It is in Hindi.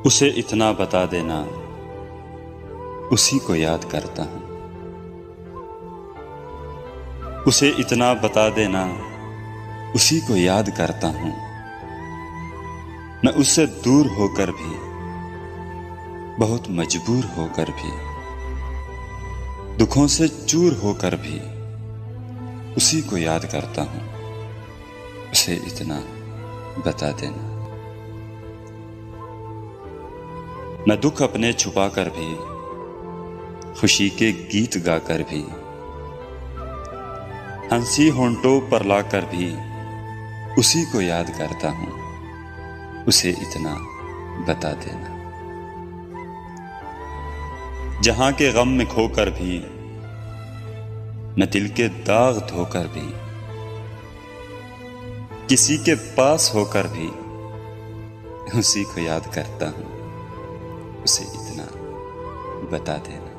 उसे इतना बता देना, उसी को याद करता हूँ। उसे इतना बता देना, उसी को याद करता हूँ। मैं उससे दूर होकर भी, बहुत मजबूर होकर भी, दुखों से चूर होकर भी उसी को याद करता हूँ। उसे इतना बता देना। मैं दुख अपने छुपा कर भी, खुशी के गीत गाकर भी, हंसी होंठों पर लाकर भी उसी को याद करता हूँ। उसे इतना बता देना। जहां के गम में खोकर भी, मैं दिल के दाग धोकर भी, किसी के पास होकर भी उसी को याद करता हूँ। उसे इतना बता देना।